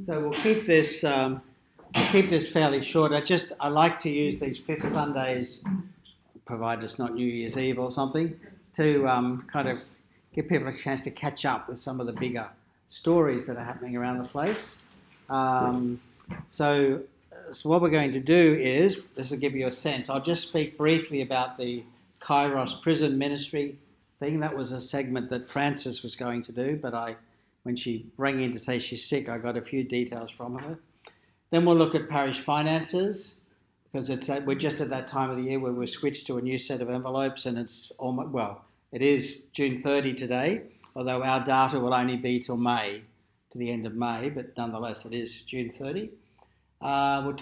So we'll keep this fairly short. I like to use these fifth Sundays, provided it's not New Year's Eve or something, to kind of give people a chance to catch up with some of the bigger stories that are happening around the place. So what we're going to do is, this will give you a sense, I'll just speak briefly about the Kairos prison ministry thing. That was a segment that Frances was going to do, but when she rang in to say she's sick, I got a few details from her. Then we'll look at parish finances, because we're just at that time of the year where we've switched to a new set of envelopes, and it's almost, well, it is June 30 today, although our data will only be till May, to the end of May, but nonetheless it is June 30. We'll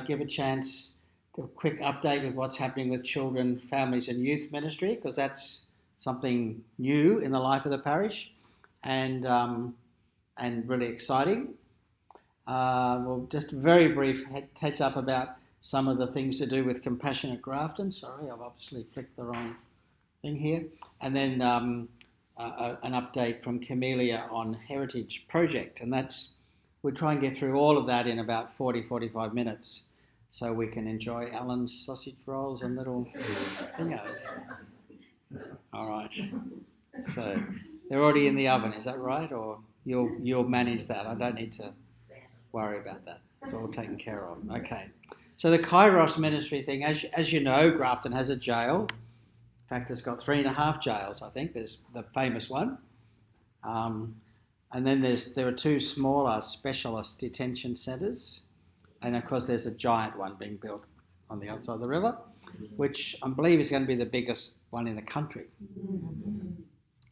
give a chance to a quick update with what's happening with children, families and youth ministry, because that's something new in the life of the parish and really exciting. We'll just very brief heads up about some of the things to do with Compassionate Grafton. Sorry, I've obviously flicked the wrong thing here. And then an update from Camellia on Heritage Project. And we'll try and get through all of that in about 40-45 minutes so we can enjoy Alan's sausage rolls and little thingos. All right. So they're already in the oven, is that right? Or you'll manage that? I don't need to worry about that. It's all taken care of. Okay. So the Kairos ministry thing, as you know, Grafton has a jail. In fact, it's got 3.5 jails, I think. There's the famous one. And then there are 2 smaller specialist detention centres. And of course, there's a giant one being built on the other side of the river, which I believe is going to be the biggest one in the country.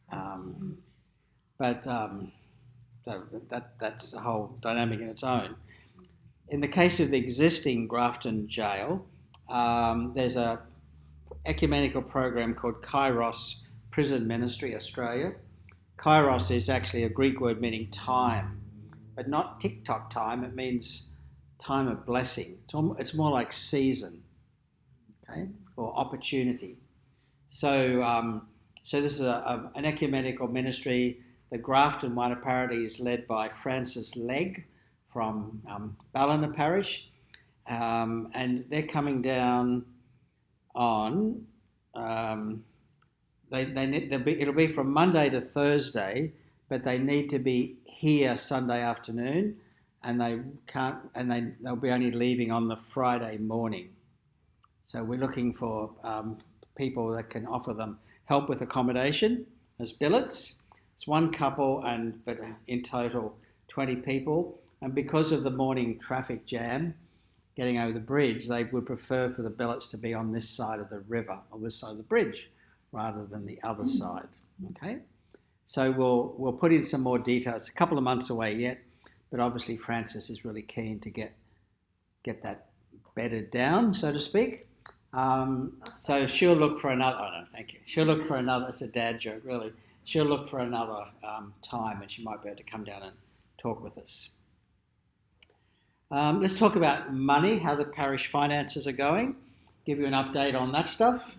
So that's a whole dynamic in its own. In the case of the existing Grafton jail, there's a ecumenical program called Kairos Prison Ministry Australia. Kairos is actually a Greek word meaning time, but not TikTok time. It means time of blessing. It's more like season, okay, or opportunity. So this is an ecumenical ministry. The Grafton one apparently is led by Francis Legg from Ballina Parish, and they're coming down on. It'll be from Monday to Thursday, but they need to be here Sunday afternoon, and they'll be only leaving on the Friday morning. So we're looking for people that can offer them help with accommodation as billets. It's one couple, but in total 20 people. And because of the morning traffic jam getting over the bridge, they would prefer for the billets to be on this side of the river, or this side of the bridge, rather than the other side. Okay? So we'll put in some more details. A couple of months away yet, but obviously Frances is really keen to get that bedded down, so to speak. So she'll look for another. Oh no, thank you. She'll look for another. It's a dad joke, really. She'll look for another time, and she might be able to come down and talk with us. Let's talk about money, how the parish finances are going. Give you an update on that stuff.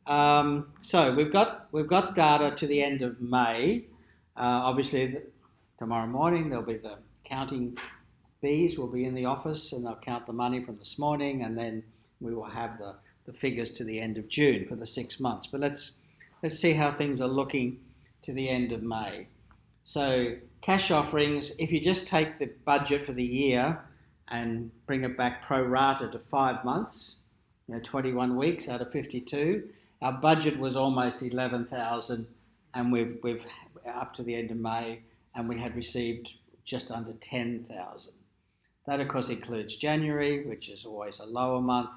So we've got data to the end of May. Obviously, tomorrow morning there'll be the counting bees will be in the office, and they'll count the money from this morning, and then we will have the figures to the end of June for the 6 months. But let's see how things are looking to the end of May. So cash offerings, if you just take the budget for the year and bring it back pro rata to 5 months, 21 weeks out of 52, our budget was almost 11,000, and we've up to the end of May, and we had received just under 10,000. That of course includes January, which is always a lower month,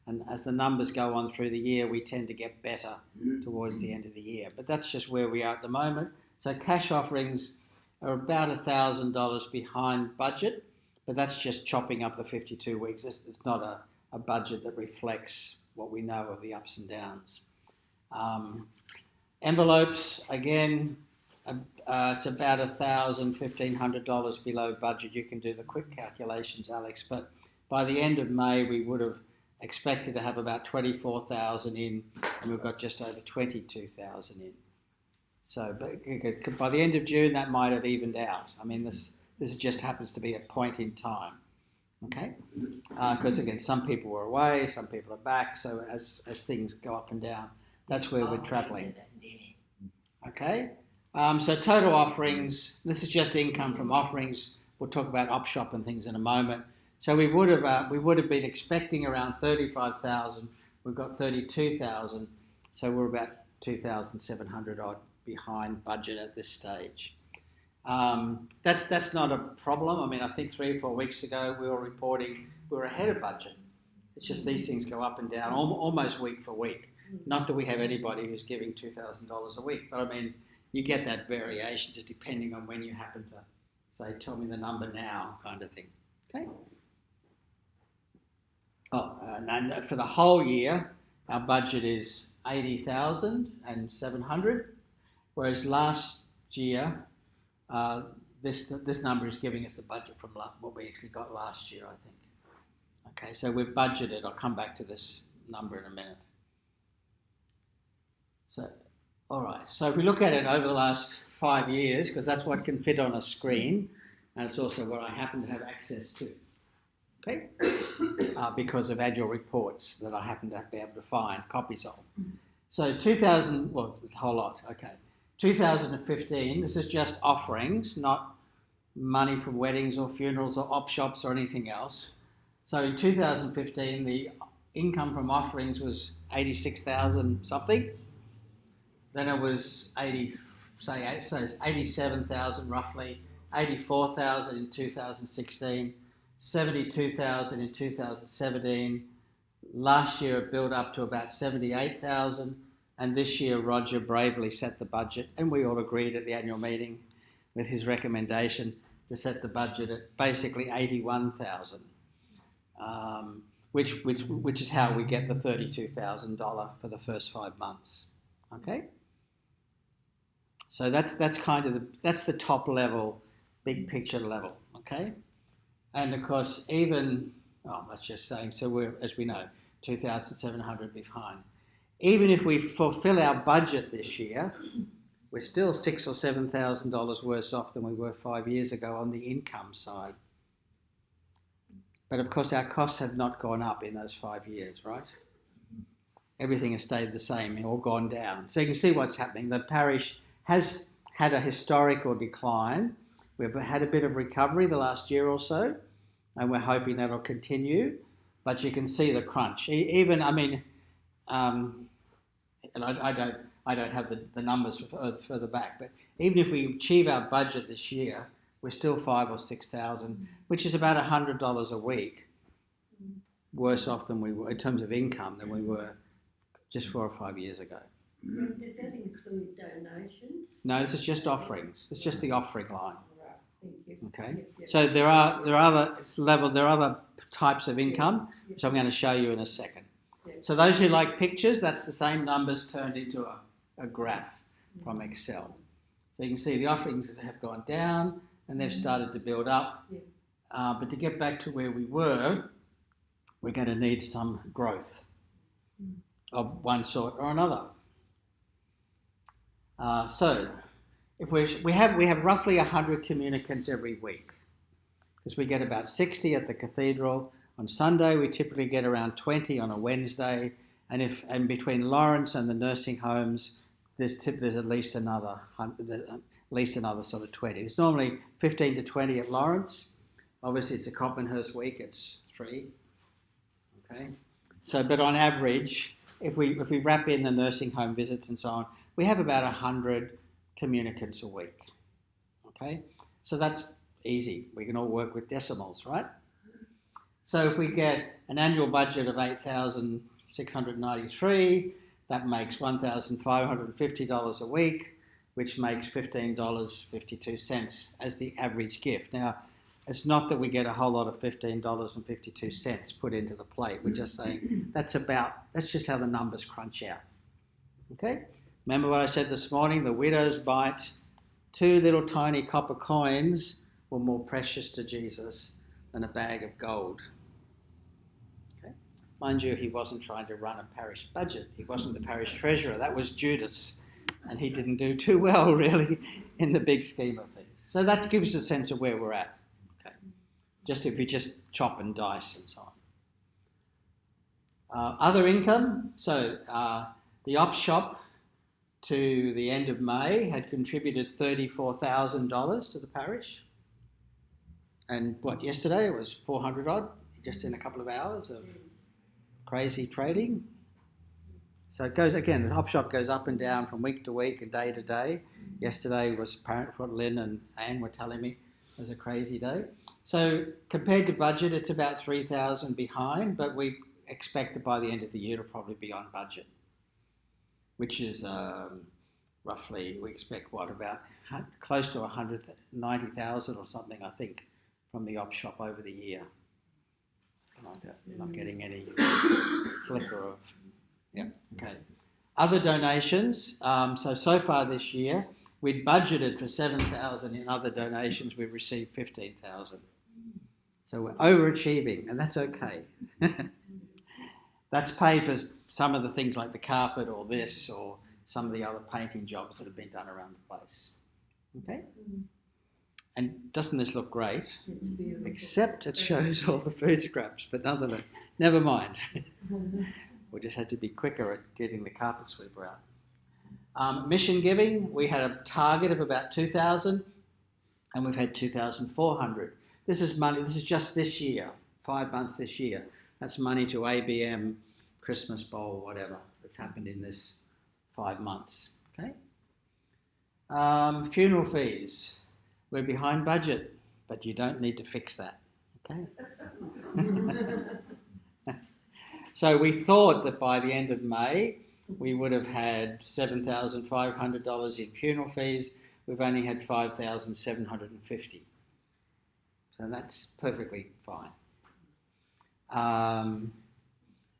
and as the numbers go on through the year, we tend to get better towards the end of the year. But that's just where we are at the moment. So cash offerings are about $1,000 behind budget, but that's just chopping up the 52 weeks. It's not a budget that reflects what we know of the ups and downs. Envelopes, again, it's about $1,000, $1,500 below budget. You can do the quick calculations, Alex, but by the end of May, we would have expected to have about 24,000 in, and we've got just over 22,000 in. So but by the end of June, that might have evened out. I mean, This just happens to be a point in time. Okay? Because again, some people were away, some people are back, so as things go up and down, that's where we're travelling. Okay? So total offerings, this is just income from offerings. We'll talk about op shop and things in a moment. So we would have been expecting around 35,000. We've got 32,000. So we're about 2,700 odd behind budget at this stage. That's not a problem. I mean, I think 3 or 4 weeks ago we were reporting we were ahead of budget. It's just these things go up and down almost week for week. Not that we have anybody who's giving $2,000 a week, but I mean, you get that variation just depending on when you happen to say, tell me the number now kind of thing. Okay? And for the whole year, our budget is 80,700, whereas last year, this number is giving us the budget from what we actually got last year, I think. Okay, so we've budgeted. I'll come back to this number in a minute. So, all right. So if we look at it over the last 5 years, because that's what can fit on a screen, and it's also what I happen to have access to. Okay, because of annual reports that I happen to be able to find copies of. So the whole lot, okay. 2015, this is just offerings, not money from weddings or funerals or op shops or anything else. So in 2015, the income from offerings was 86,000 something. Then it was 87,000 roughly, 84,000 in 2016. 72,000 in 2017. Last year it built up to about 78,000, and this year Roger bravely set the budget, and we all agreed at the annual meeting with his recommendation to set the budget at basically 81,000, which is how we get the $32,000 for the first 5 months. Okay, so that's kind of the top level, big picture level. Okay. And of course, that's just saying, so we're, as we know, 2,700 behind. Even if we fulfill our budget this year, we're still $6,000 or $7,000 worse off than we were 5 years ago on the income side. But of course, our costs have not gone up in those 5 years, right? Everything has stayed the same or gone down. So you can see what's happening. The parish has had a historical decline. We've had a bit of recovery the last year or so, and we're hoping that'll continue. But you can see the crunch. And I don't have the numbers further back, but even if we achieve our budget this year, we're still 5,000 or 6,000, which is about $100 a week worse off than we were in terms of income than we were just 4 or 5 years ago. Does that include donations? No, this is just offerings. It's just the offering line. Thank you. Okay, so there are other types of income, which I'm going to show you in a second. So those who like pictures, that's the same numbers turned into a graph from Excel. So you can see the offerings have gone down and they've started to build up. But to get back to where we were, we're going to need some growth of one sort or another. So if we have roughly 100 communicants every week, because we get about 60 at the cathedral. On Sunday we typically get around 20 on a Wednesday, and between Lawrence and the nursing homes there's at least another sort of 20. It's normally 15 to 20 at Lawrence. Obviously it's a Copmanhurst week, it's 3. Okay, so but on average, if we wrap in the nursing home visits and so on, we have about 100 communicants a week. Okay, so that's easy. We can all work with decimals, right? So if we get an annual budget of $8,693, that makes $1,550 a week, which makes $15.52 as the average gift. Now, it's not that we get a whole lot of $15.52 put into the plate. We're just saying that's just how the numbers crunch out. Okay? Remember what I said this morning? The widow's mite, 2 little tiny copper coins were more precious to Jesus than a bag of gold. Okay? Mind you, he wasn't trying to run a parish budget. He wasn't the parish treasurer. That was Judas. And he didn't do too well, really, in the big scheme of things. So that gives us a sense of where we're at. Okay. Just if we just chop and dice and so on. Other income. So the op shop to the end of May had contributed $34,000 to the parish. And yesterday it was 400 odd, just in a couple of hours of crazy trading. So it goes, again, the op shop goes up and down from week to week and day to day. Yesterday was apparent what Lynn and Anne were telling me was a crazy day. So compared to budget, it's about 3,000 behind, but we expect that by the end of the year it'll probably be on budget, which is roughly, we expect about close to 190,000 or something, I think, from the op shop over the year. I'm not getting any flicker of, yeah, okay. Other donations, so far this year, we'd budgeted for 7,000 in other donations, we've received 15,000. So we're overachieving, and that's okay. That's paid for some of the things like the carpet or this or some of the other painting jobs that have been done around the place. Okay? And doesn't this look great? Except it shows all the food scraps, but nonetheless, never mind. We just had to be quicker at getting the carpet sweeper out. Mission giving, we had a target of about 2,000 and we've had 2,400. This is money, this is just this year, 5 months this year. That's money to ABM, Christmas Bowl, whatever that's happened in this 5 months. Okay. Funeral fees. We're behind budget, but you don't need to fix that. Okay. So we thought that by the end of May we would have had $7,500 in funeral fees. We've only had $5,750. So that's perfectly fine.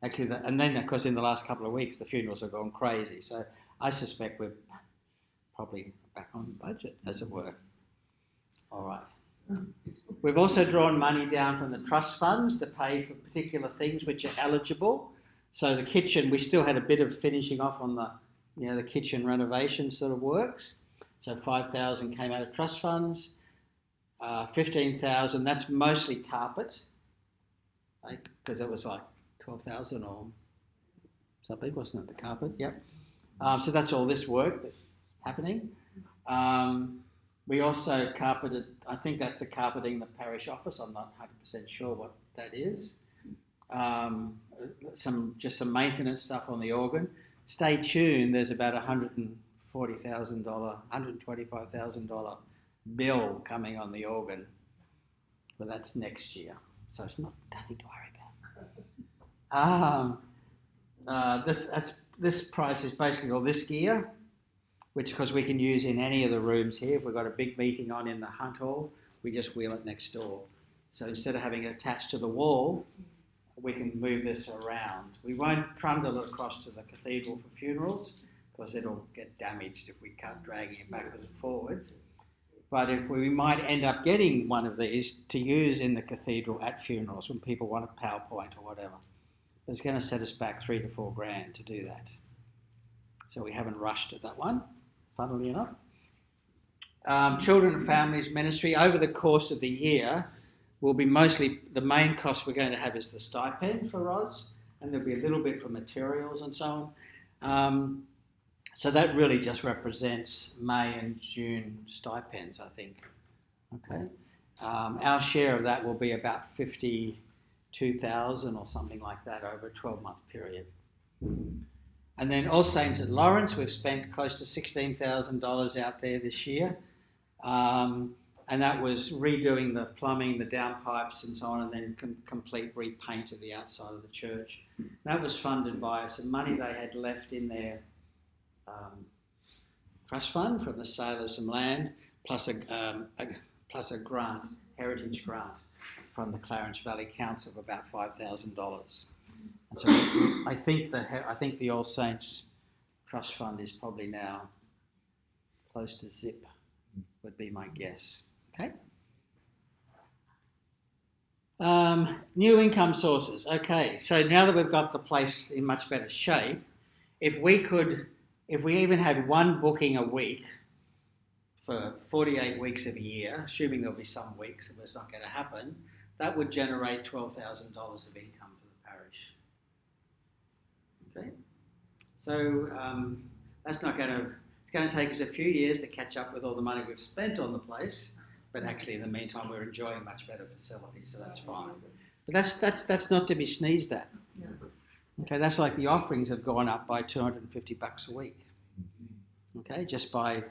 Actually, and then of course in the last couple of weeks the funerals have gone crazy. So I suspect we're probably back on budget, as it were. All right. We've also drawn money down from the trust funds to pay for particular things which are eligible. So the kitchen, we still had a bit of finishing off on the kitchen renovation sort of works. So 5,000 came out of trust funds. 15,000, that's mostly carpet, because it was like 12,000 or something, wasn't it, the carpet? Yep. So that's all this work that's happening. We also carpeted, I think that's the carpeting the parish office, I'm not 100% sure what that is. Some maintenance stuff on the organ. Stay tuned, there's about $140,000, $125,000 bill coming on the organ, but that's next year, so it's nothing to worry about. This price is basically all this gear, which of course we can use in any of the rooms here. If we've got a big meeting on in the hunt hall, we just wheel it next door. So instead of having it attached to the wall, we can move this around. We won't trundle it across to the cathedral for funerals, because it'll get damaged if we keep dragging it backwards and forwards. But if we might end up getting one of these to use in the cathedral at funerals when people want a PowerPoint or whatever, it's going to set us back $3,000 to $4,000 to do that. So we haven't rushed at that one, funnily enough. Children and Families Ministry, over the course of the year, will be mostly, the main cost we're going to have is the stipend for Roz, and there'll be a little bit for materials and so on. So that really just represents May and June stipends, I think. Okay. Our share of that will be about 52,000 or something like that over a 12-month period. And then All Saints at Lawrence, we've spent close to $16,000 out there this year. And that was redoing the plumbing, the downpipes and so on, and then complete repaint of the outside of the church. That was funded by some money they had left in their trust fund from the sale of some land, plus a grant, heritage grant from the Clarence Valley Council of about $5,000. And so I think the All Saints Trust Fund is probably now close to zip, would be my guess. Okay. New income sources. Okay, so now that we've got the place in much better shape, if we even had one booking a week for 48 weeks of a year, assuming there'll be some weeks if it's not going to happen, that would generate $12,000 of income for the parish. Okay, so that's not going to. It's going to take us a few years to catch up with all the money we've spent on the place, but actually in the meantime we're enjoying much better facilities, so that's fine. But that's not to be sneezed at. No. Okay, that's like the offerings have gone up by $250 a week. Okay, just by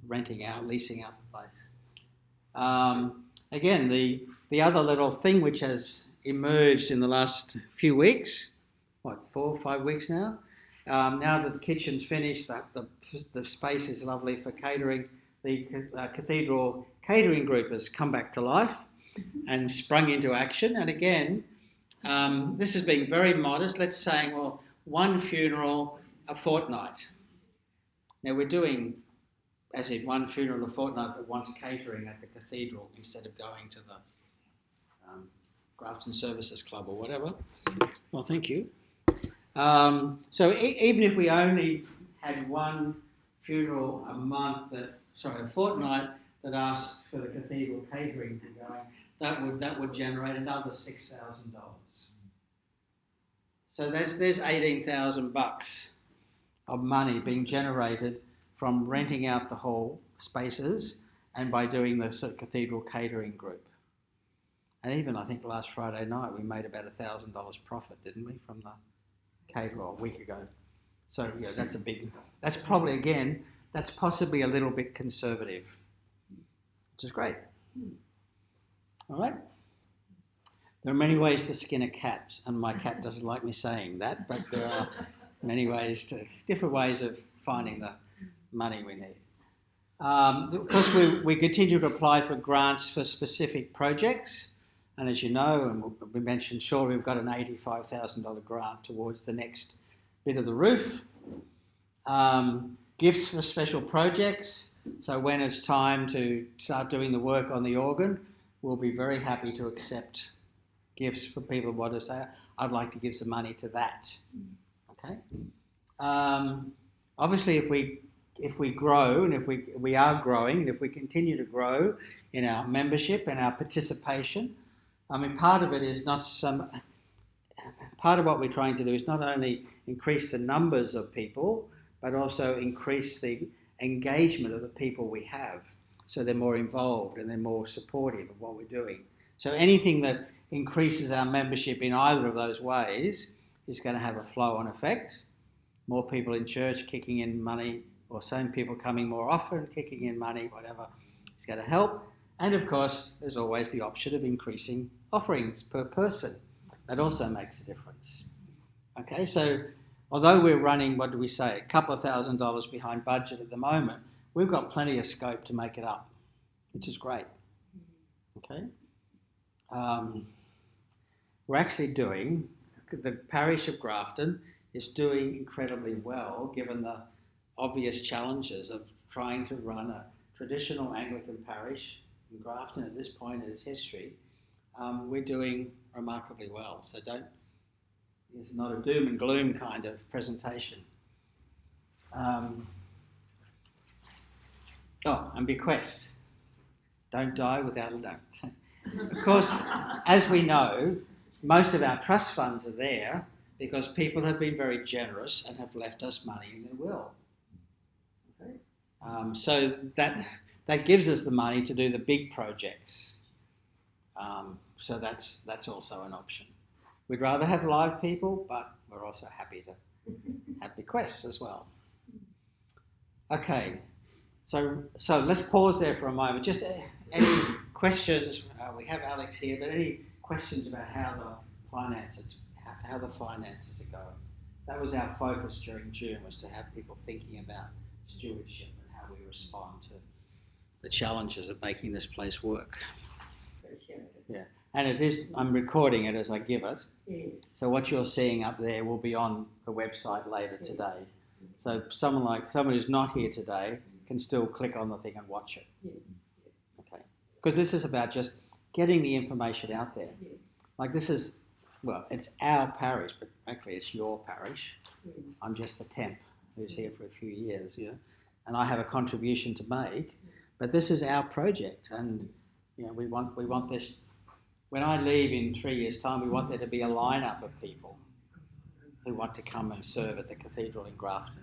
renting out, leasing out the place. Again, the other little thing which has emerged in the last few weeks, 4 or 5 weeks now, now that the kitchen's finished, the space is lovely for catering, the cathedral catering group has come back to life and sprung into action. And again, this has been very modest. Let's say, well, one funeral a fortnight. Now we're doing, as in one funeral a fortnight that wants catering at the cathedral instead of going to the Grafton Services Club or whatever. Well, thank you. So even if we only had one funeral a fortnight that asked for the cathedral catering to be going, that would generate another $6,000. So there's $18,000 of money being generated from renting out the whole spaces and by doing the sort of cathedral catering group. And even I think last Friday night we made about $1,000 profit, didn't we, from the caterer a week ago. So yeah, that's probably, again, that's possibly a little bit conservative, which is great. All right. There are many ways to skin a cat, and my cat doesn't like me saying that, but there are different ways of finding the money we need. Of course, we continue to apply for grants for specific projects, and as you know, and we mentioned, sure, we've got an $85,000 grant towards the next bit of the roof. Gifts for special projects, so when it's time to start doing the work on the organ, we'll be very happy to accept gifts for people who want to say, I'd like to give some money to that. Okay. Obviously, if we grow, and if we are growing, and if we continue to grow in our membership and our participation, I mean, part of what we're trying to do is not only increase the numbers of people, but also increase the engagement of the people we have, so they're more involved and they're more supportive of what we're doing. So anything that increases our membership in either of those ways is going to have a flow-on effect. More people in church kicking in money, or same people coming more often, kicking in money, whatever, it's going to help. And of course, there's always the option of increasing offerings per person. That also makes a difference. Okay, so although we're running, what do we say, a couple of $1,000s behind budget at the moment, we've got plenty of scope to make it up, which is great. Okay. We're actually doing, the parish of Grafton is doing incredibly well given the obvious challenges of trying to run a traditional Anglican parish in Grafton at this point in its history. We're doing remarkably well, so it's not a doom and gloom kind of presentation. And bequests. Don't die without a note. Of course, as we know, most of our trust funds are there because people have been very generous and have left us money in their will. Okay? So that gives us the money to do the big projects. So that's also an option. We'd rather have live people, but we're also happy to have bequests as well. Okay, so let's pause there for a moment. Just any questions? We have Alex here, but any questions about how the finances are going? That was our focus during June, was to have people thinking about stewardship and how we respond to the challenges of making this place work. Yeah, and it is. I'm recording it as I give it. Yes. So what you're seeing up there will be on the website later today. So someone who's not here today can still click on the thing and watch it. Yeah. Okay, because this is about just getting the information out there. Yeah. Like this is, well, it's our parish, but frankly it's your parish. Yeah. I'm just the temp who's here for a few years, and I have a contribution to make, But this is our project, and we want this. When I leave in 3 years' time, we want there to be a lineup of people who want to come and serve at the cathedral in Grafton.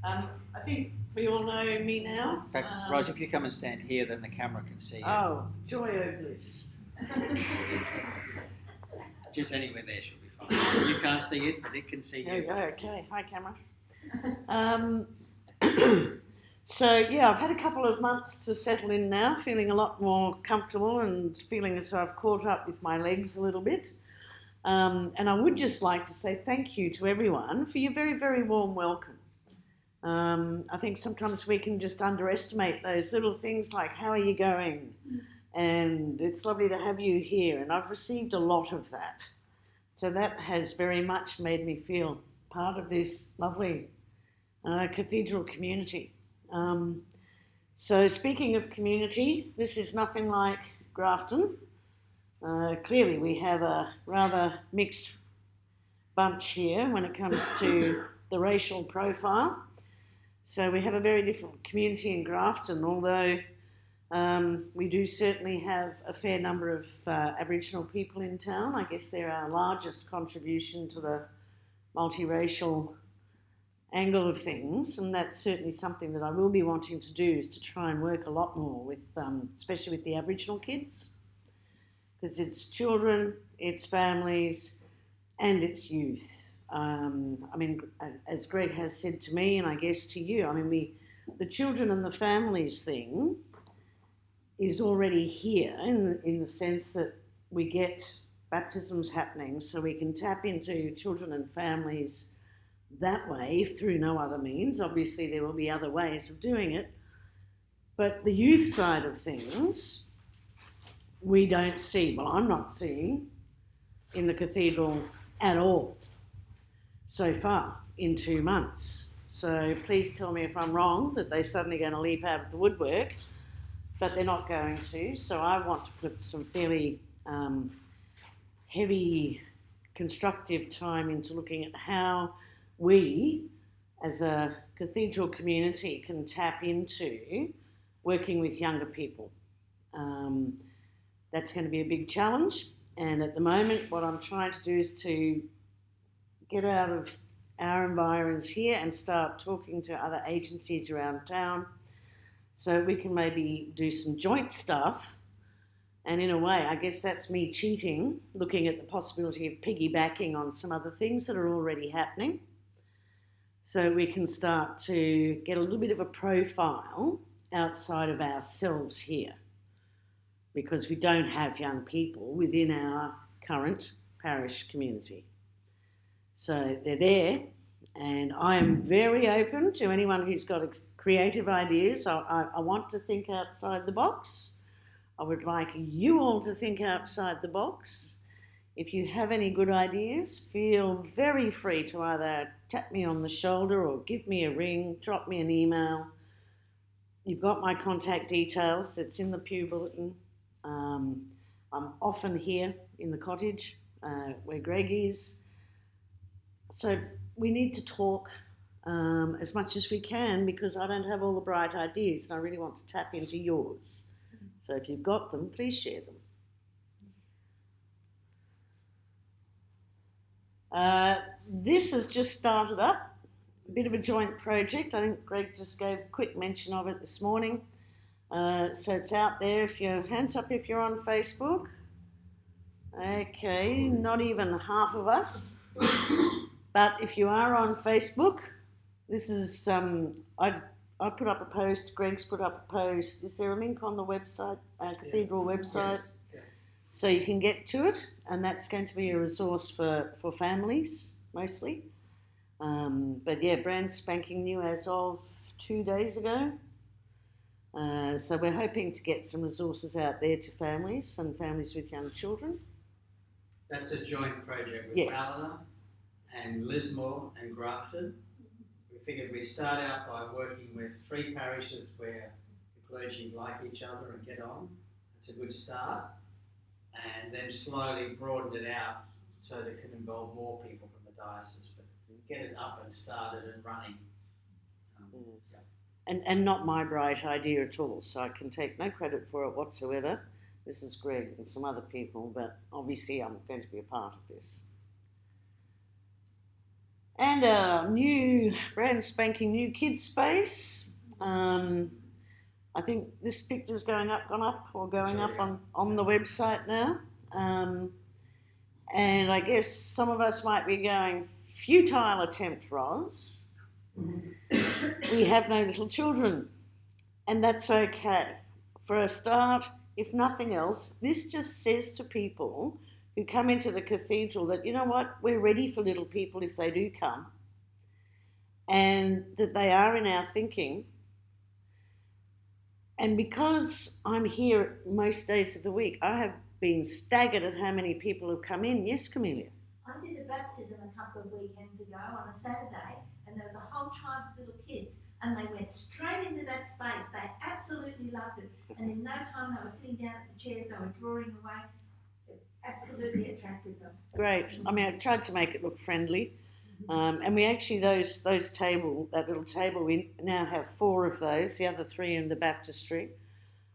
I think we all know me now. In fact, Rose, if you come and stand here, then the camera can see you. Oh, joy o' bliss. Just anywhere there should be fine. You can't see it, but it can see There you. we go. Okay. Hi, camera. So, yeah, I've had a couple of months to settle in now, feeling a lot more comfortable and feeling as though I've caught up with my legs a little bit. And I would just like to say thank you to everyone for your very, very warm welcome. I think sometimes we can just underestimate those little things like, how are you going? And it's lovely to have you here. And I've received a lot of that. So that has very much made me feel part of this lovely cathedral community. So speaking of community, this is nothing like Grafton. Clearly we have a rather mixed bunch here when it comes to the racial profile. So we have a very different community in Grafton, although we do certainly have a fair number of Aboriginal people in town. I guess they're our largest contribution to the multiracial angle of things, and that's certainly something that I will be wanting to do, is to try and work a lot more with, especially with the Aboriginal kids, because it's children, it's families, and it's youth. I mean, as Greg has said to me, and I guess to you, I mean, the children and the families thing is already here in the sense that we get baptisms happening, so we can tap into children and families that way through no other means. Obviously, there will be other ways of doing it, but the youth side of things, we don't see, well, I'm not seeing in the cathedral at all so far in 2 months. So please tell me if I'm wrong, that they're suddenly going to leap out of the woodwork, but they're not going to. So I want to put some fairly heavy constructive time into looking at how we as a cathedral community can tap into working with younger people. That's going to be a big challenge, and at the moment what I'm trying to do is to get out of our environs here and start talking to other agencies around town so we can maybe do some joint stuff. And in a way, I guess that's me cheating, looking at the possibility of piggybacking on some other things that are already happening, so we can start to get a little bit of a profile outside of ourselves here, because we don't have young people within our current parish community. So they're there, and I am very open to anyone who's got creative ideas. I want to think outside the box. I would like you all to think outside the box. If you have any good ideas, feel very free to either tap me on the shoulder or give me a ring, drop me an email. You've got my contact details. It's in the pew bulletin. I'm often here in the cottage where Greg is. So we need to talk as much as we can, because I don't have all the bright ideas and I really want to tap into yours. So if you've got them, please share them. This has just started up, a bit of a joint project. I think Greg just gave a quick mention of it this morning. So it's out there. If your hands up if you're on Facebook. Okay, not even half of us. But if you are on Facebook, this is, I put up a post, Greg's put up a post. Is there a link on the website, cathedral website? Yes. So you can get to it, and that's going to be a resource for families, mostly. But yeah, brand spanking new as of 2 days ago. So we're hoping to get some resources out there to families and families with young children. That's a joint project with Yes. Ballina and Lismore and Grafton. We figured we'd start out by working with 3 parishes where the clergy like each other and get on. It's a good start. And then slowly broaden it out so that it can involve more people from the diocese, but get it up and started and running. and not my bright idea at all, so I can take no credit for it whatsoever. This is Greg and some other people, but obviously I'm going to be a part of this. And a new, brand spanking new kids space. I think this picture's going up on the website now. And I guess some of us might be going, futile attempt, Ros. We have no little children, and that's okay. For a start, if nothing else, this just says to people who come into the cathedral that, you know what, we're ready for little people if they do come, and that they are in our thinking. And because I'm here most days of the week, I have been staggered at how many people have come in. Yes, Camelia? I did a baptism a couple of weekends ago on a Saturday, and there was a whole tribe of little kids, and they went straight into that space. They absolutely loved it, and in no time they were sitting down at the chairs, they were drawing away. It absolutely attracted them. Great. I mean, I tried to make it look friendly, and we actually, that little table, we now have 4 of those, the other 3 in the baptistry,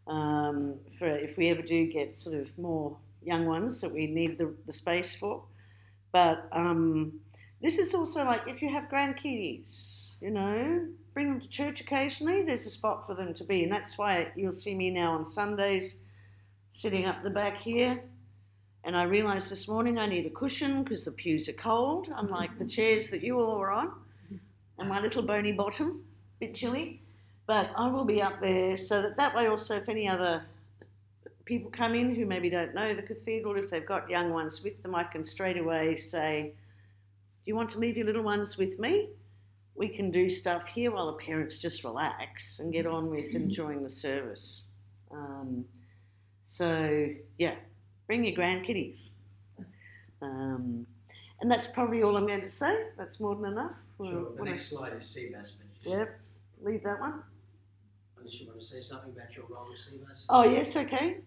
for if we ever do get sort of more young ones that we need the space for. But this is also like if you have grandkiddies, you know, bring them to church occasionally, there's a spot for them to be. And that's why you'll see me now on Sundays sitting up the back here. And I realised this morning I need a cushion because the pews are cold, unlike the chairs that you all were on. And my little bony bottom, a bit chilly. But I will be up there so that way also if any other people come in who maybe don't know the cathedral, if they've got young ones with them, I can straight away say, do you want to leave your little ones with me? We can do stuff here while the parents just relax and get on with enjoying the service. So, yeah, bring your grandkiddies. And that's probably all I'm going to say. That's more than enough. Sure. The next slide is CBAS. Yep, leave that one. Unless you want to say something about your role with CBAS? Oh, yes, okay.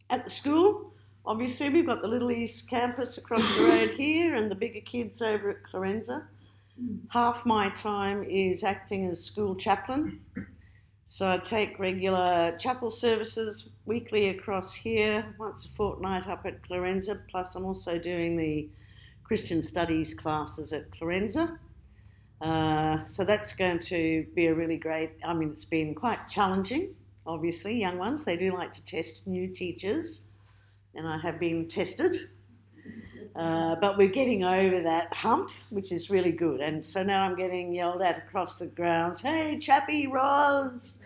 At the school, obviously, we've got the Little East campus across the road here and the bigger kids over at Clorenza. Half my time is acting as school chaplain. So I take regular chapel services weekly across here, once a fortnight up at Clorenza, plus I'm also doing the Christian studies classes at Clorenza. So that's going to be a really great, I mean, it's been quite challenging, obviously, young ones. They do like to test new teachers, and I have been tested. But we're getting over that hump, which is really good. And so now I'm getting yelled at across the grounds, hey, Chappie, Ros!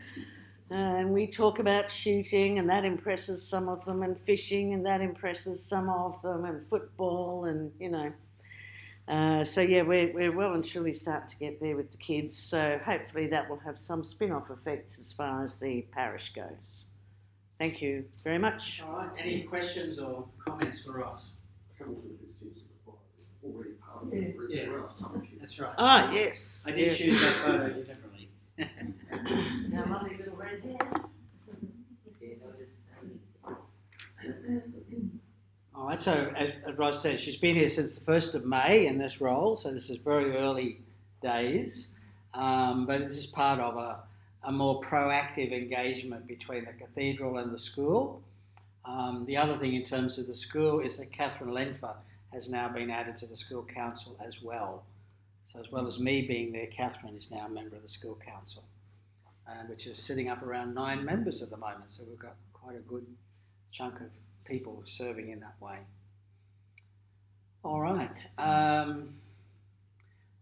And we talk about shooting, and that impresses some of them, and fishing, and that impresses some of them, and football, and, you know. So yeah, we're well and truly starting to get there with the kids. So hopefully that will have some spin-off effects as far as the parish goes. Thank you very much. All right. Any questions or comments for Ross? Hamilton, who seems already part of the group as well. Some kids. That's right. Ah, yes. I did choose that photo deliberately. Now, lovely little red hair. All right, so as Ross said, she's been here since the 1st of May in this role, so this is very early days, but this is part of a more proactive engagement between the cathedral and the school. The other thing in terms of the school is that Catherine Lenfer has now been added to the school council as well. So as well as me being there, Catherine is now a member of the school council, which is sitting up around 9 members at the moment, so we've got quite a good chunk of people serving in that way. All right,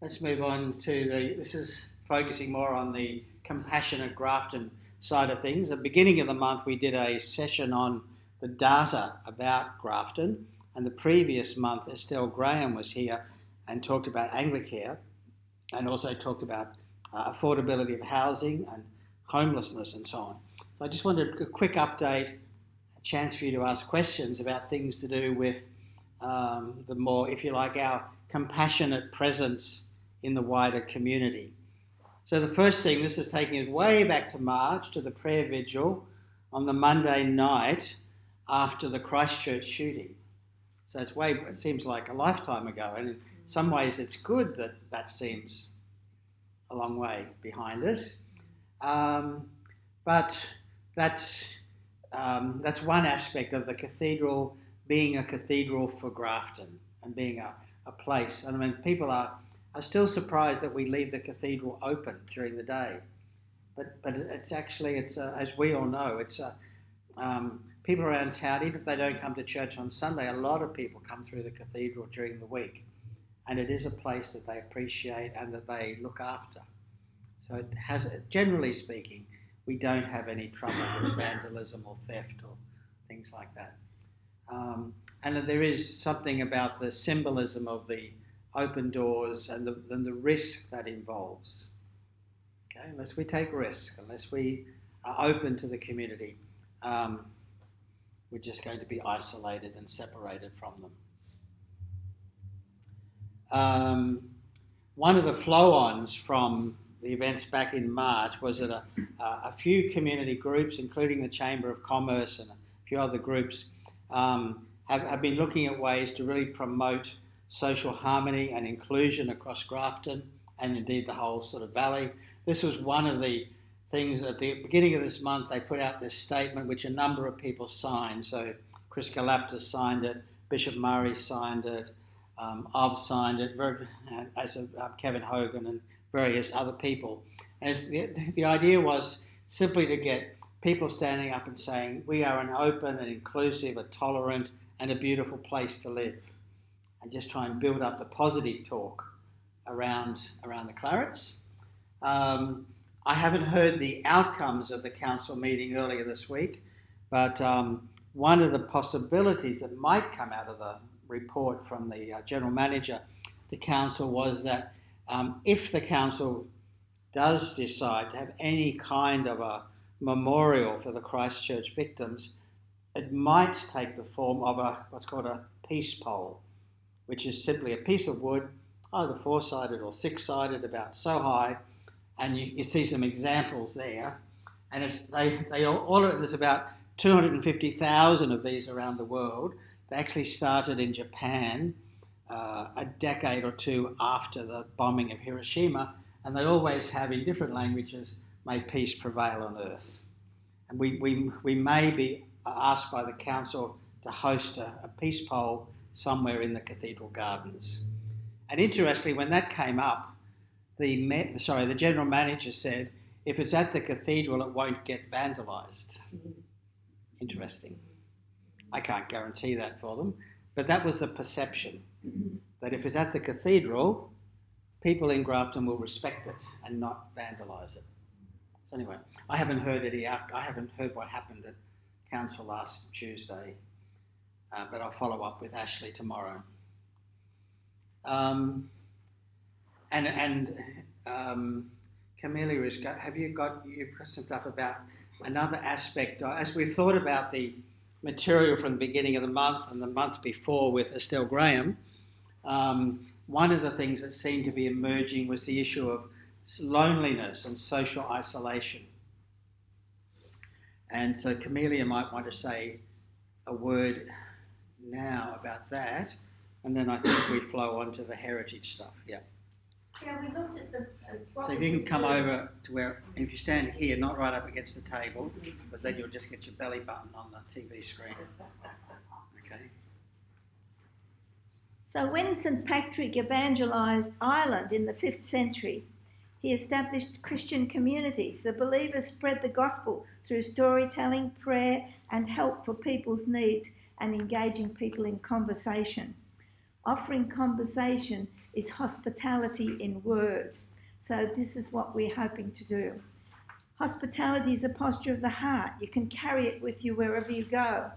let's move on to this is focusing more on the compassionate Grafton side of things. At the beginning of the month, we did a session on the data about Grafton, and the previous month, Estelle Graham was here and talked about Anglicare and also talked about affordability of housing and homelessness and so on. So I just wanted a quick update, a chance for you to ask questions about things to do with the more, if you like, our compassionate presence in the wider community. So the first thing, this is taking us way back to March, to the prayer vigil on the Monday night after the Christ Church shooting. So it seems like a lifetime ago, and in some ways it's good that seems a long way behind us. But that's one aspect of the cathedral being a cathedral for Grafton and being a place. And I mean, people are still surprised that we leave the cathedral open during the day. But it's actually, as we all know, people around town, even if they don't come to church on Sunday, a lot of people come through the cathedral during the week. And it is a place that they appreciate and that they look after. So it has, generally speaking, we don't have any trouble with vandalism or theft or things like that. And there is something about the symbolism of the open doors and the risk that involves. Okay, unless we take risk, unless we are open to the community, we're just going to be isolated and separated from them. One of the flow-ons from the events back in March was that a few community groups, including the Chamber of Commerce and a few other groups, have been looking at ways to really promote social harmony and inclusion across Grafton and indeed the whole sort of valley. This was one of the things at the beginning of this month. They put out this statement which a number of people signed. So Chris Galaptas signed it, Bishop Murray signed it, I've signed it, as of Kevin Hogan and various other people. And the idea was simply to get people standing up and saying, we are an open and inclusive, a tolerant and a beautiful place to live. And just try and build up the positive talk around the Clarets. I haven't heard the outcomes of the council meeting earlier this week, but one of the possibilities that might come out of the report from the General Manager to council was that if the council does decide to have any kind of a memorial for the Christ Church victims, it might take the form of what's called a peace pole, which is simply a piece of wood, either four-sided or six-sided, about so high, and you see some examples there. And there's about 250,000 of these around the world. They actually started in Japan a decade or two after the bombing of Hiroshima, and they always have, in different languages, "May peace prevail on earth." And we may be asked by the council to host a peace pole somewhere in the cathedral gardens. And interestingly, when that came up, the General Manager said, if it's at the cathedral, it won't get vandalised. Interesting. I can't guarantee that for them, but that was the perception, that if it's at the cathedral, people in Grafton will respect it and not vandalise it. So anyway, I haven't heard what happened at council last Tuesday, but I'll follow up with Ashley tomorrow. Camelia, you've got some stuff about another aspect. As we've thought about the material from the beginning of the month and the month before with Estelle Graham, one of the things that seemed to be emerging was the issue of loneliness and social isolation. And so Camelia might want to say a word now about that, and then I think we flow on to the heritage stuff. Yeah. Yeah, we looked at the... So if you can come over to where, if you stand here, not right up against the table, because then you'll just get your belly button on the TV screen. Okay. So when St. Patrick evangelised Ireland in the 5th century, he established Christian communities. The believers spread the gospel through storytelling, prayer and help for people's needs and engaging people in conversation. Offering conversation is hospitality in words. So this is what we're hoping to do. Hospitality is a posture of the heart. You can carry it with you wherever you go.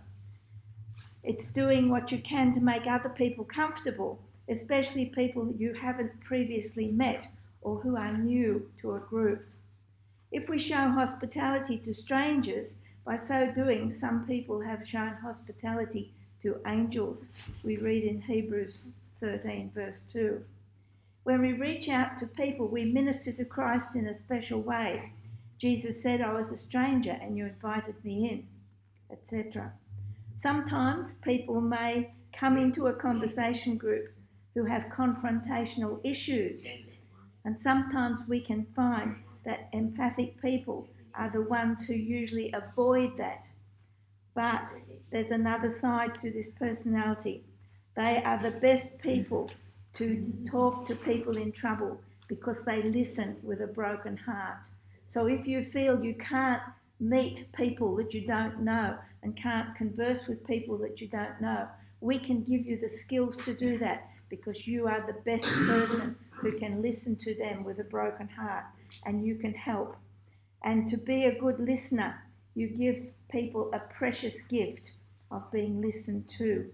It's doing what you can to make other people comfortable, especially people you haven't previously met or who are new to a group. If we show hospitality to strangers, by so doing, some people have shown hospitality to angels. We read in Hebrews 13 verse 2. When we reach out to people, we minister to Christ in a special way. Jesus said, I was a stranger and you invited me in, etc. Sometimes people may come into a conversation group who have confrontational issues. And sometimes we can find that empathic people are the ones who usually avoid that. But there's another side to this personality. They are the best people to talk to people in trouble because they listen with a broken heart. So if you feel you can't meet people that you don't know and can't converse with people that you don't know, we can give you the skills to do that because you are the best person who can listen to them with a broken heart, and you can help. And to be a good listener, you give people a precious gift of being listened to.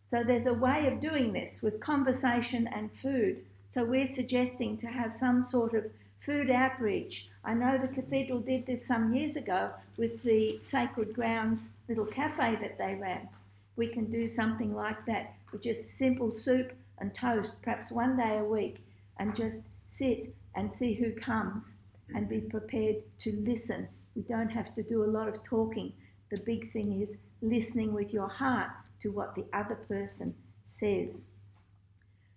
So there's a way of doing this with conversation and food. So we're suggesting to have some sort of food outreach. I know the cathedral did this some years ago with the Sacred Grounds little cafe that they ran. We can do something like that with just simple soup and toast, perhaps one day a week, and just sit and see who comes and be prepared to listen. We don't have to do a lot of talking. The big thing is listening with your heart to what the other person says.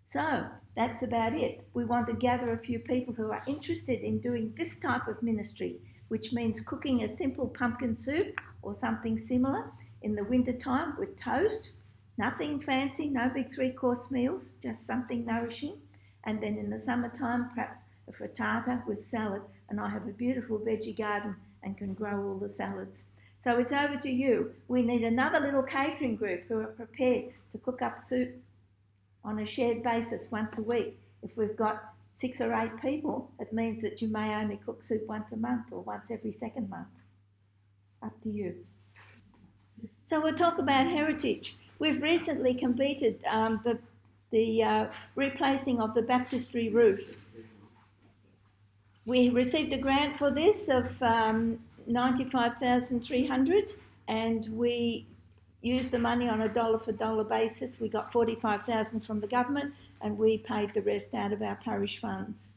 So that's about it. We want to gather a few people who are interested in doing this type of ministry, which means cooking a simple pumpkin soup or something similar in the wintertime with toast. Nothing fancy, no big 3-course meals, just something nourishing. And then in the summertime, perhaps a frittata with salad. And I have a beautiful veggie garden and can grow all the salads. So it's over to you. We need another little catering group who are prepared to cook up soup on a shared basis once a week. If we've got 6 or 8 people, it means that you may only cook soup once a month or once every second month. Up to you. So we'll talk about heritage. We've recently completed the replacing of the baptistry roof. We received a grant for this of $95,300, and we used the money on a dollar for dollar basis. We got $45,000 from the government, and we paid the rest out of our parish funds.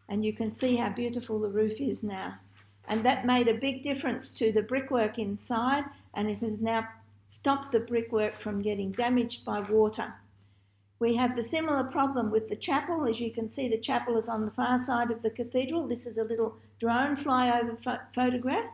And you can see how beautiful the roof is now. And that made a big difference to the brickwork inside, and it has now stopped the brickwork from getting damaged by water. We have the similar problem with the chapel. As you can see, the chapel is on the far side of the cathedral. This is a little drone flyover photograph.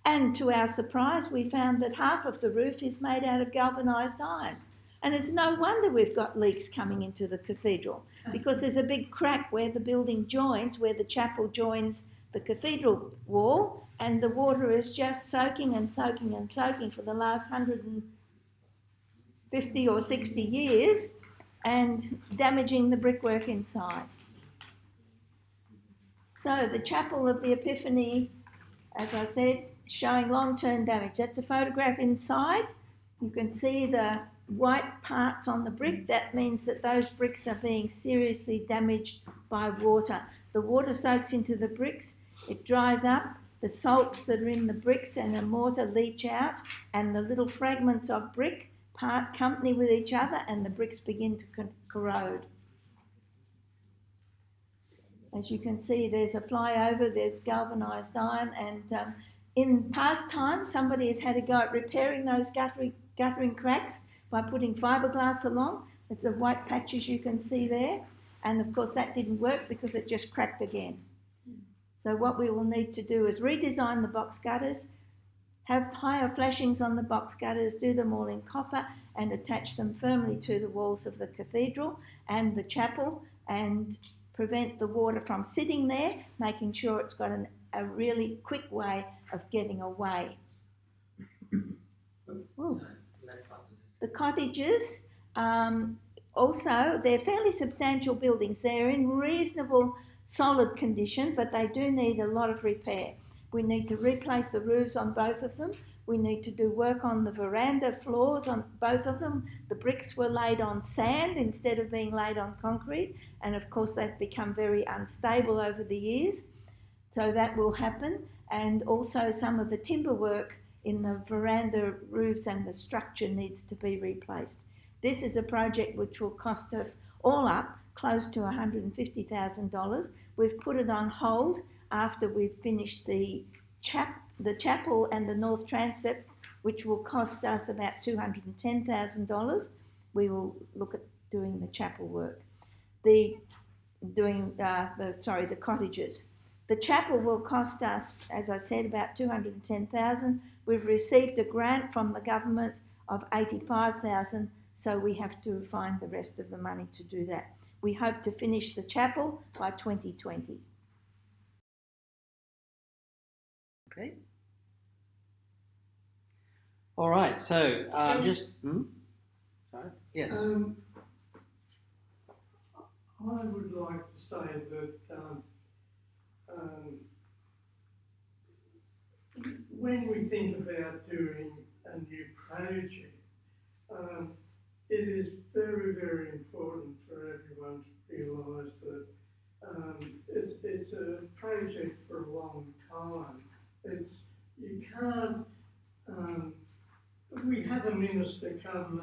And to our surprise, we found that half of the roof is made out of galvanised iron. And it's no wonder we've got leaks coming into the cathedral, because there's a big crack where the building joins, where the chapel joins the cathedral wall, and the water is just soaking and soaking and soaking for the last 150 or 60 years and damaging the brickwork inside. So the Chapel of the Epiphany, as I said, showing long-term damage. That's a photograph inside. You can see the white parts on the brick. That means that those bricks are being seriously damaged by water. The water soaks into the bricks, it dries up, the salts that are in the bricks and the mortar leach out, and the little fragments of brick part company with each other, and the bricks begin to corrode. As you can see, there's a flyover, there's galvanised iron, and in past times somebody has had a go at repairing those guttering cracks by putting fiberglass along. It's the white patches you can see there, and of course that didn't work because it just cracked again. So what we will need to do is redesign the box gutters, have higher flashings on the box gutters, do them all in copper and attach them firmly to the walls of the cathedral and the chapel, and prevent the water from sitting there, making sure it's got a really quick way of getting away. Ooh. The cottages, also, they're fairly substantial buildings. They're in reasonable solid condition, but they do need a lot of repair. We need to replace the roofs on both of them. We need to do work on the veranda floors on both of them. The bricks were laid on sand instead of being laid on concrete, and of course they've become very unstable over the years. So that will happen, and also some of the timber work in the veranda roofs and the structure needs to be replaced. This is a project which will cost us all up close to $150,000. We've put it on hold after we've finished the chapel and the north transept, which will cost us about $210,000. We will look at doing the chapel work. the cottages. The chapel will cost us, as I said, about $210,000. We've received a grant from the government of $85,000, so we have to find the rest of the money to do that. We hope to finish the chapel by 2020. Okay. All right. So sorry. Yes. I would like to say that when we think about doing a new project, it is very, very important for everyone to realise that it's a project for a long time. You can't. We have a minister come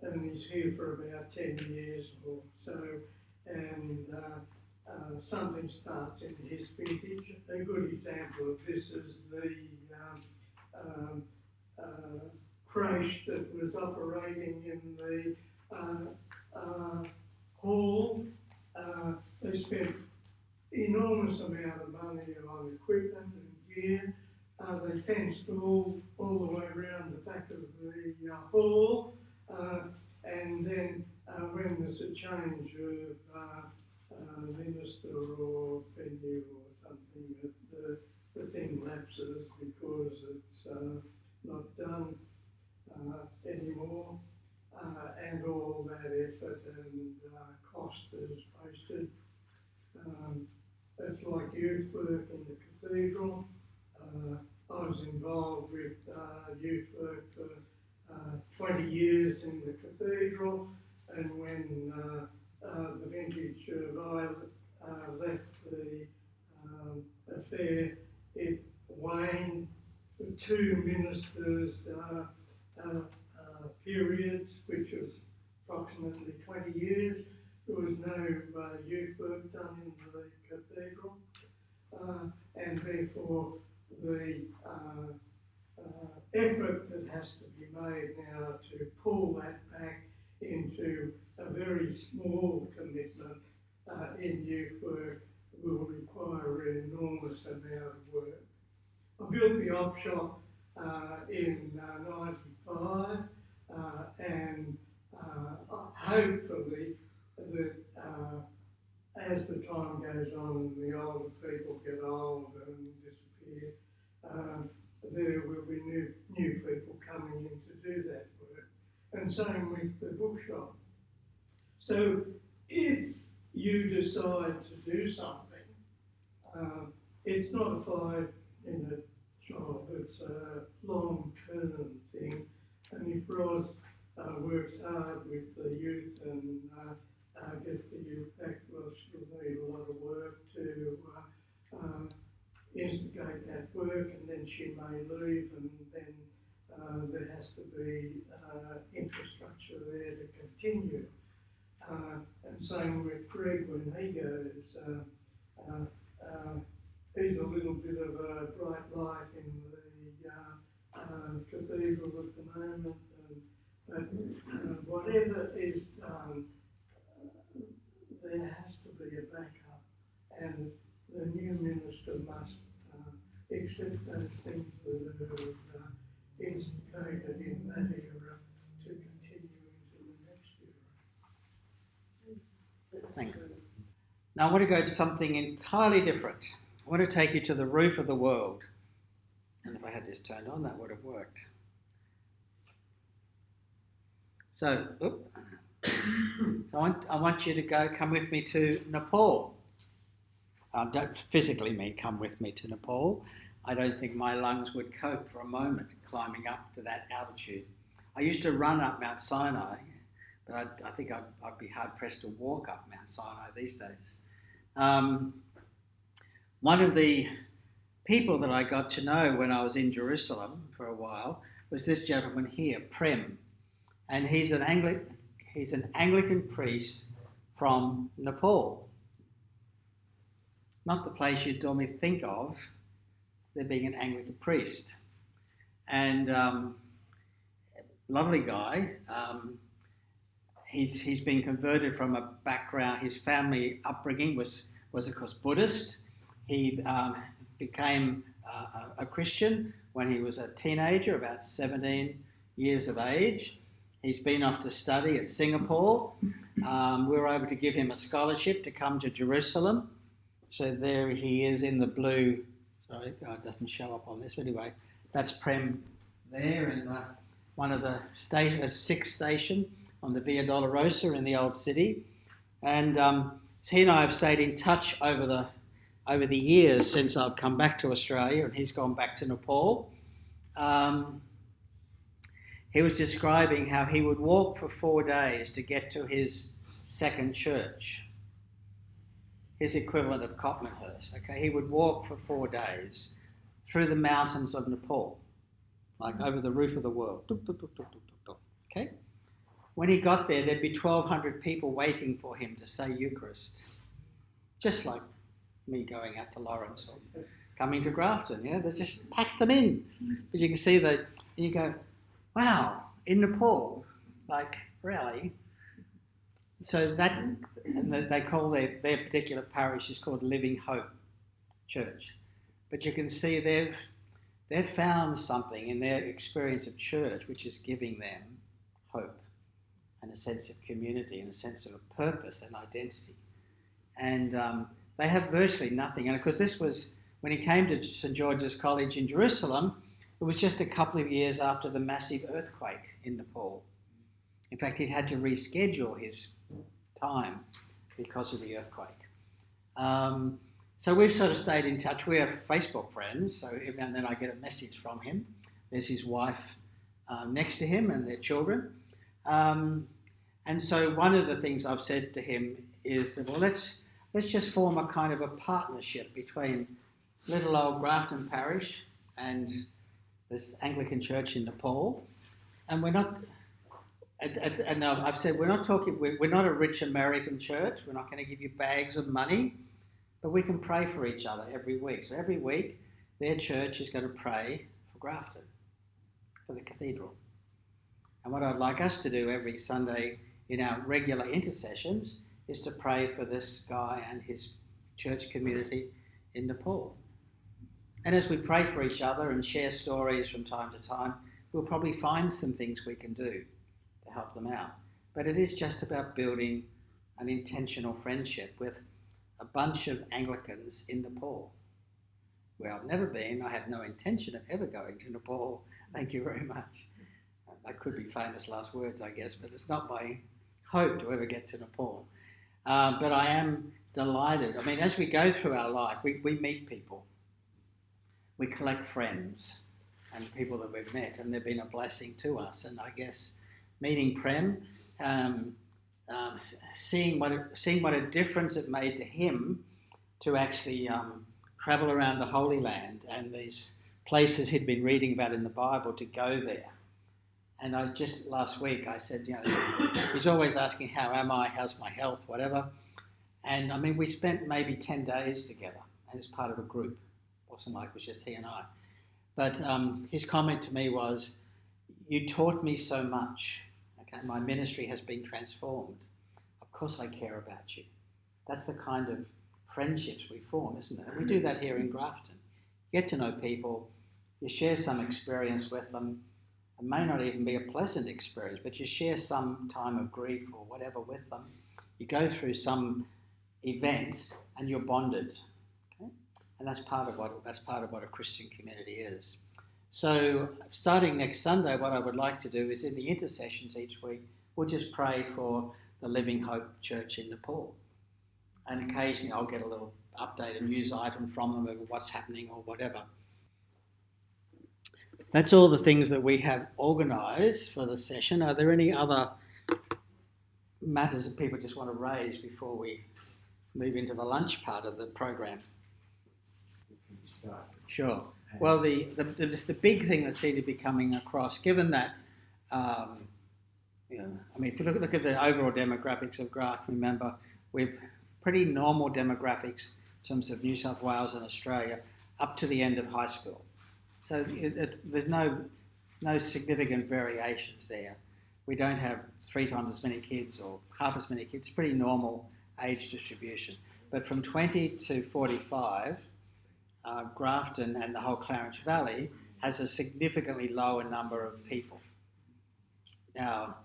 and he's here for about 10 years or so, and something starts in his vintage. A good example of this is the creche that was operating in the hall. They spent enormous amount of money on equipment and gear. They fenced all the way around the back of the hall, and then when there's a change of minister or venue or something, the thing lapses because it's not done anymore, and all that effort and cost is wasted. It's like youth work in the cathedral. I was involved with youth work for 20 years in the cathedral, and when the vintage of I left the affair, it waned for 2 ministers' periods, which was approximately 20 years. There was no youth work done in the cathedral, and therefore the effort that has to be made now to pull that back into a very small commitment in youth work will require an enormous amount of work. I built the op shop in 95, and hopefully that as the time goes on and the older people get old and disappear, there will be new people coming in to do that work. And same with the bookshop. So if you decide to do something, it's not a 5-minute job, it's a long-term thing. And if Roz works hard with the youth and gets the youth back, well, she'll need a lot of work to instigate that work, and then she may leave, and then there has to be infrastructure there to continue. And same with Greg when he goes. He's a little bit of a bright light in the cathedral at the moment, but whatever is done, there has to be a backup, and the new minister must accept those things that are instigated in that era to continue into the next era. Thanks. Now I want to go to something entirely different. I want to take you to the roof of the world. And if I had this turned on, that would have worked. So, I want you to come with me to Nepal. I don't physically mean come with me to Nepal. I don't think my lungs would cope for a moment climbing up to that altitude. I used to run up Mount Sinai, but I think I'd be hard-pressed to walk up Mount Sinai these days. One of the people that I got to know when I was in Jerusalem for a while was this gentleman here, Prem, and he's an Anglican priest from Nepal. Not the place you'd normally think of there being an Anglican priest. And lovely guy. he's been converted from a background. His family upbringing was of course Buddhist. He became a Christian when he was a teenager, about 17 years of age. He's been off to study at Singapore. We were able to give him a scholarship to come to Jerusalem. So there he is in the blue. Sorry, it doesn't show up on this. But anyway, that's Prem there in one of the sixth station on the Via Dolorosa in the old city. And he and I have stayed in touch over the years since I've come back to Australia, and he's gone back to Nepal. He was describing how he would walk for 4 days to get to his second church, his equivalent of Cotmanhurst. Okay, he would walk for 4 days through the mountains of Nepal, like over the roof of the world. Okay, when he got there, there'd be 1,200 people waiting for him to say Eucharist, just like me going out to Lawrence or coming to Grafton. You know, they just packed them in. But you can see that, and you go, wow, in Nepal, like, really? So that, and they call their particular parish is called Living Hope Church. But you can see they've found something in their experience of church which is giving them hope and a sense of community and a sense of a purpose and identity. And they have virtually nothing. And of course, this was when he came to St George's College in Jerusalem. It was just a couple of years after the massive earthquake in Nepal. In fact, he'd had to reschedule his time because of the earthquake. So we've sort of stayed in touch. We are Facebook friends, so every now and then I get a message from him. There's his wife next to him and their children. And so one of the things I've said to him is that, well, let's just form a kind of a partnership between little old Grafton Parish and this Anglican church in Nepal. And we're not, and I've said, we're not a rich American church. We're not going to give you bags of money, but we can pray for each other every week. So every week, their church is going to pray for Grafton, for the cathedral. And what I'd like us to do every Sunday in our regular intercessions is to pray for this guy and his church community in Nepal. And as we pray for each other and share stories from time to time, we'll probably find some things we can do to help them out. But it is just about building an intentional friendship with a bunch of Anglicans in Nepal, where I've never been. I have no intention of ever going to Nepal. Thank you very much. That could be famous last words, I guess, but it's not my hope to ever get to Nepal. But I am delighted. I mean, as we go through our life, we meet people. We collect friends and people that we've met, and they've been a blessing to us. And I guess meeting Prem, seeing what a difference it made to him to actually travel around the Holy Land and these places he'd been reading about in the Bible, to go there. And I was just last week, I said, he's always asking, how am I, how's my health, whatever. And I mean, we spent maybe 10 days together as part of a group. It wasn't like it was just he and I. But his comment to me was, you taught me so much. Okay, my ministry has been transformed. Of course I care about you. That's the kind of friendships we form, isn't it? And we do that here in Grafton. You get to know people, you share some experience with them. It may not even be a pleasant experience, but you share some time of grief or whatever with them. You go through some event and you're bonded. Okay? And that's part of what a Christian community is. So starting next Sunday, what I would like to do is in the intercessions each week, we'll just pray for the Living Hope Church in Nepal. And occasionally I'll get a little update, a news item from them over what's happening or whatever. That's all the things that we have organised for the session. Are there any other matters that people just want to raise before we move into the lunch part of the program? Sure. Well, the big thing that seemed to be coming across, given that, I mean, if you look at the overall demographics of Grafton, remember, we're pretty normal demographics in terms of New South Wales and Australia up to the end of high school. So there's no significant variations there. we don't have 3 times as many kids or half as many kids. Pretty normal age distribution. But from 20 to 45, Grafton and the whole Clarence Valley has a significantly lower number of people. Now,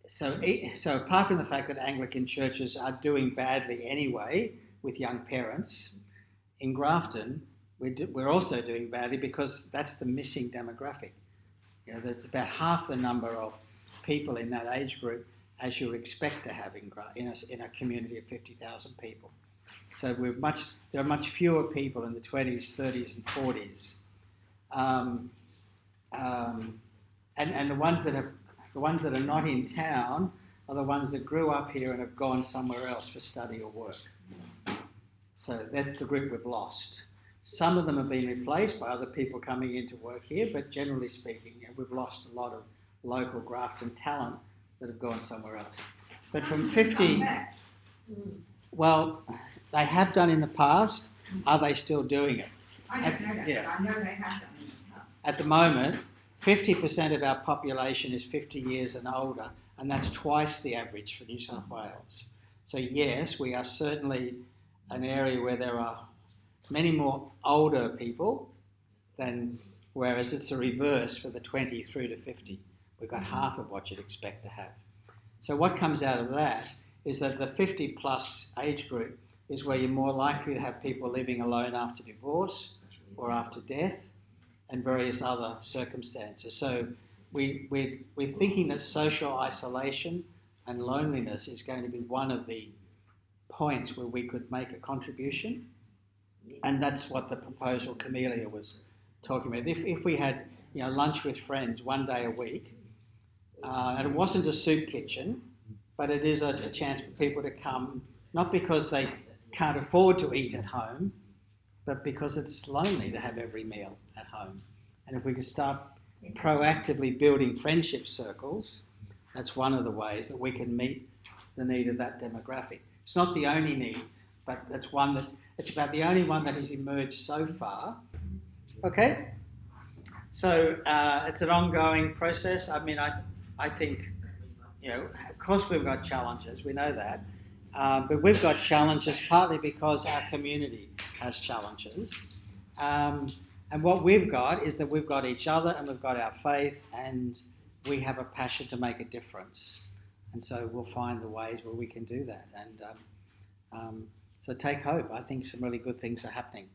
so apart from the fact that Anglican churches are doing badly anyway with young parents, in Grafton we're also doing badly because that's the missing demographic. You know, there's about half the number of people in that age group as you would expect to have in a community of 50,000 people. So there are much fewer people in the 20s, 30s, and 40s, and the ones that are not in town are the ones that grew up here and have gone somewhere else for study or work. So that's the group we've lost. Some of them have been replaced by other people coming in to work here, but generally speaking, we've lost a lot of local Grafton talent that have gone somewhere else. But from 50, well, they have done in the past. Are they still doing it? I don't know that, Yeah. but I know they have done in the past. At the moment, 50% of our population is 50 years and older, and that's twice the average for New South Wales. So yes, we are certainly an area where there are many more older people than, whereas it's a reverse for the 20 through to 50. We've got half of what you'd expect to have. So what comes out of that is that the 50 plus age group is where you're more likely to have people living alone after divorce or after death and various other circumstances. So we're thinking that social isolation and loneliness is going to be one of the points where we could make a contribution, and that's what the proposal Camellia was talking about. If we had lunch with friends one day a week, and it wasn't a soup kitchen, but it is a chance for people to come, not because they can't afford to eat at home, but because it's lonely to have every meal at home. And if we could start proactively building friendship circles, that's one of the ways that we can meet the need of that demographic. It's not the only need, but it's about the only one that has emerged so far. Okay? So it's an ongoing process. I mean, I think, of course we've got challenges, we know that, but we've got challenges partly because our community has challenges. And what we've got is that we've got each other and we've got our faith and we have a passion to make a difference. And so we'll find the ways where we can do that. And so take hope. I think some really good things are happening.